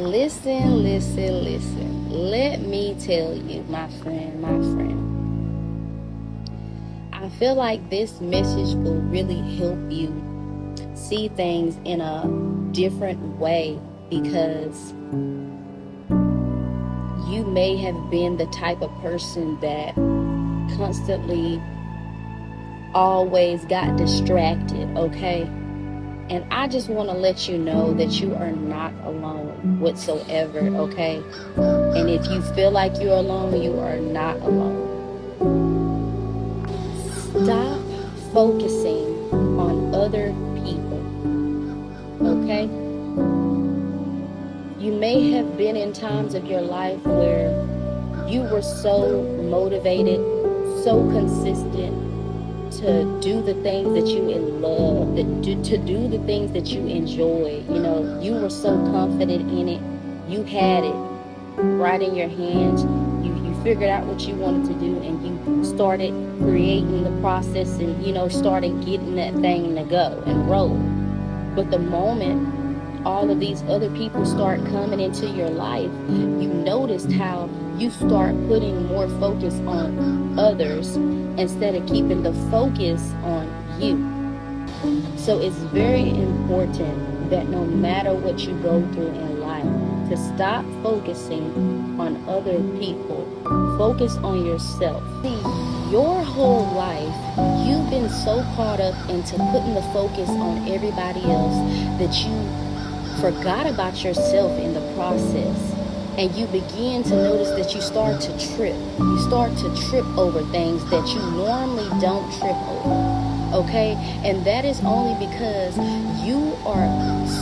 Listen, listen, listen. Let me tell you, my friend, I feel like this message will really help you see things in a different way, because you may have been the type of person that constantly always got distracted, okay? And I just want to let you know that you are not alone whatsoever, okay? And if you feel like you're alone, you are not alone. Stop focusing on other people, okay? You may have been in times of your life where you were so motivated, so consistent to do the things that you love, to do the things that you enjoy. You know, you were so confident in it. You had it right in your hands. You figured out what you wanted to do, and you started creating the process, and started getting that thing to go and roll. But the moment all of these other people start coming into your life, you noticed how you start putting more focus on others instead of keeping the focus on you. So it's very important that no matter what you go through in life, to stop focusing on other people. Focus on yourself. See, your whole life, you've been so caught up into putting the focus on everybody else that you forgot about yourself in the process. And you begin to notice that you start to trip. You start to trip over things that you normally don't trip over. Okay? And that is only because you are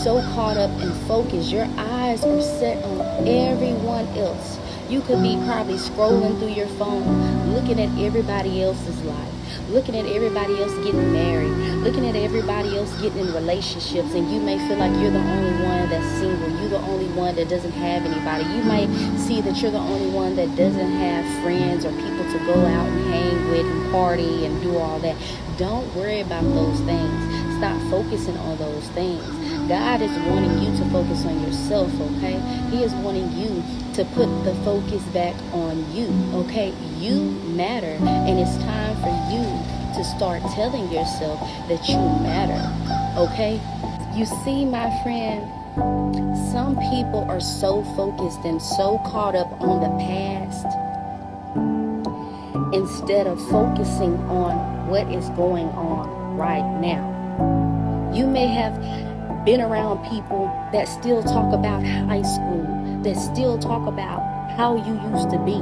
so caught up and focused. Your eyes are set on everyone else. You could be probably scrolling through your phone, looking at everybody else's life, looking at everybody else getting married, looking at everybody else getting in relationships, and you may feel like you're the only one that's single. You're the only one that doesn't have anybody. You might see that you're the only one that doesn't have friends or people to go out and hang with and party and do all that. Don't worry about those things. Stop focusing on those things. God is wanting you to focus on yourself, okay? He is wanting you to put the focus back on you, okay? You matter, and it's time for you to start telling yourself that you matter, okay? You see, my friend, some people are so focused and so caught up on the past instead of focusing on what is going on right now. You may have been around people that still talk about high school, that still talk about how you used to be,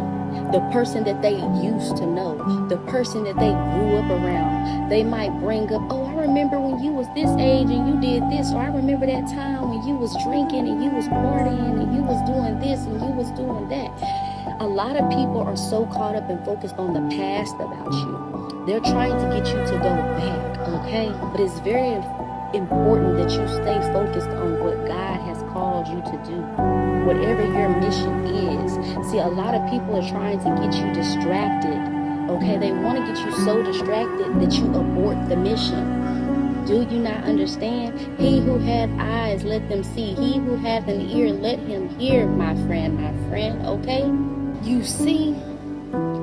the person that they used to know, the person that they grew up around. They might bring up, oh, I remember when you was this age and you did this, or I remember that time when you was drinking and you was partying and you was doing this and you was doing that. A lot of people are so caught up and focused on the past about you. They're trying to get you to go back, okay? But it's very important that you stay focused on what God has called you to do, whatever your mission is. See, a lot of people are trying to get you distracted, okay? They want to get you so distracted that you abort the mission. Do you not understand? He who had eyes, let them see. He who hath an ear, let him hear, my friend, okay? You see,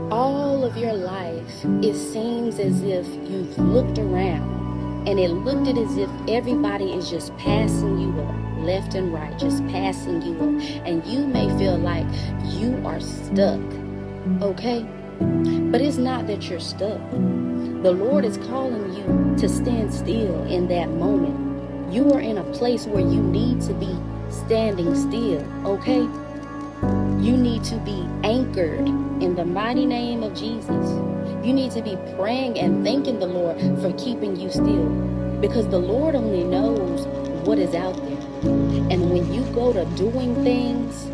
all of your life, it seems as if you've looked around and it looked as if everybody is just passing you up, left and right, just passing you up. And you may feel like you are stuck, okay? But it's not that you're stuck. The Lord is calling you to stand still in that moment. You are in a place where you need to be standing still, okay? You need to be anchored in the mighty name of Jesus. You need to be praying and thanking the Lord for keeping you still, because the Lord only knows what is out there. And when you go to doing things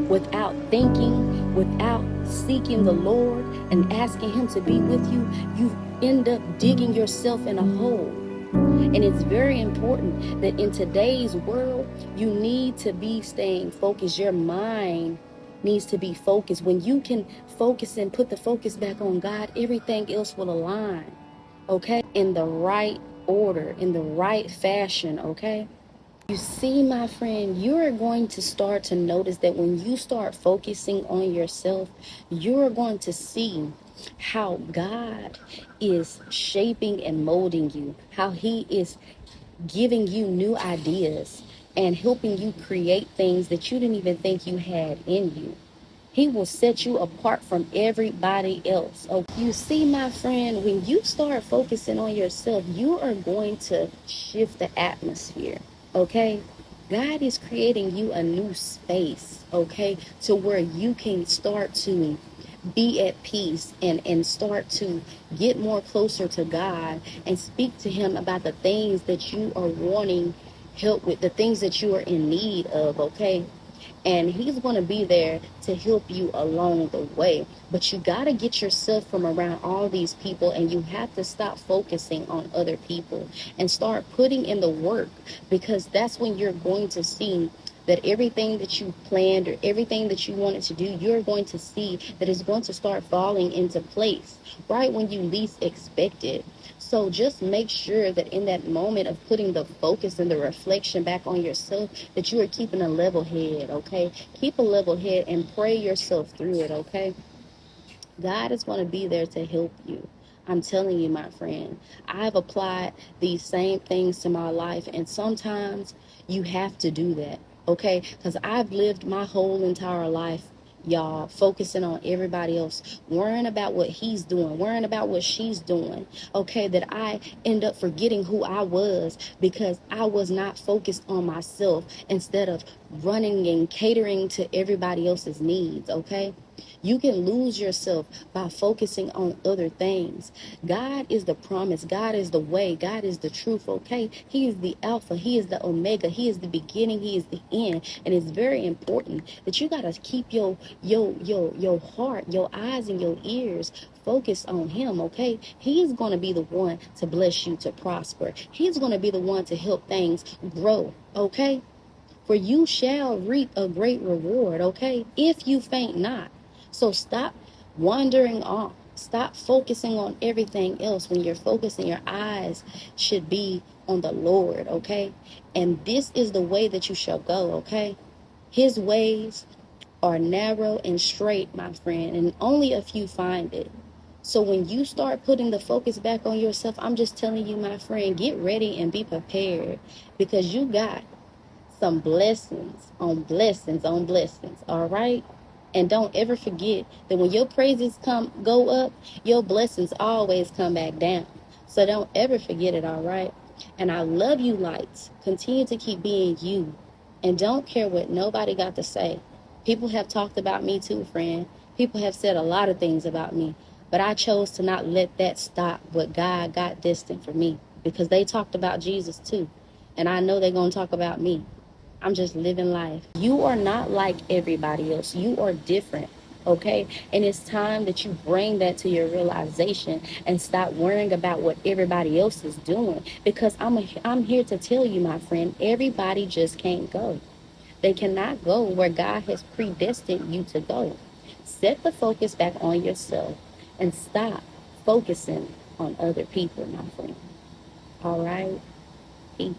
without thinking, without seeking the Lord and asking Him to be with you, you end up digging yourself in a hole. And it's very important that in today's world, you need to be staying focused. Your mind needs to be focused. When you can focus and put the focus back on God, everything else will align, okay? In the right order, in the right fashion, okay? You see, my friend, you are going to start to notice that when you start focusing on yourself, you are going to see how God is shaping and molding you, how He is giving you new ideas and helping you create things that you didn't even think you had in you. He will set you apart from everybody else. Oh, you see, my friend, when you start focusing on yourself, you are going to shift the atmosphere, okay? God is creating you a new space, okay, to where you can start to be at peace and start to get more closer to God and speak to Him about the things that you are wanting help with, the things that you are in need of, okay? And He's going to be there to help you along the way. But you got to get yourself from around all these people, and you have to stop focusing on other people and start putting in the work, because that's when you're going to see that everything that you planned or everything that you wanted to do, you're going to see that it's going to start falling into place right when you least expect it. So just make sure that in that moment of putting the focus and the reflection back on yourself, that you are keeping a level head, okay? Keep a level head and pray yourself through it, okay? God is going to be there to help you. I'm telling you, my friend, I've applied these same things to my life, and sometimes you have to do that, okay? Because I've lived my whole entire life, y'all, focusing on everybody else, worrying about what he's doing, worrying about what she's doing, okay? That I end up forgetting who I was because I was not focused on myself instead of running and catering to everybody else's needs, okay? You can lose yourself by focusing on other things. God is the promise. God is the way. God is the truth, okay? He is the Alpha. He is the Omega. He is the beginning. He is the end. And it's very important that you got to keep your heart, your eyes and your ears focused on Him, okay? He's going to be the one to bless you to prosper. He's going to be the one to help things grow, okay? For you shall reap a great reward, okay? If you faint not. So stop wandering off. Stop focusing on everything else when you're focusing. Your eyes should be on the Lord, okay? And this is the way that you shall go, okay? His ways are narrow and straight, my friend, and only a few find it. So when you start putting the focus back on yourself, I'm just telling you, my friend, get ready and be prepared, because you got some blessings on blessings on blessings, all right? And don't ever forget that when your praises go up, your blessings always come back down. So don't ever forget it, all right? And I love you, lights. Continue to keep being you. And don't care what nobody got to say. People have talked about me too, friend. People have said a lot of things about me. But I chose to not let that stop what God got destined for me. Because they talked about Jesus too. And I know they're going to talk about me. I'm just living life. You are not like everybody else. You are different, okay? And it's time that you bring that to your realization and stop worrying about what everybody else is doing. Because I'm here to tell you, my friend, everybody just can't go. They cannot go where God has predestined you to go. Set the focus back on yourself and stop focusing on other people, my friend. All right? Peace.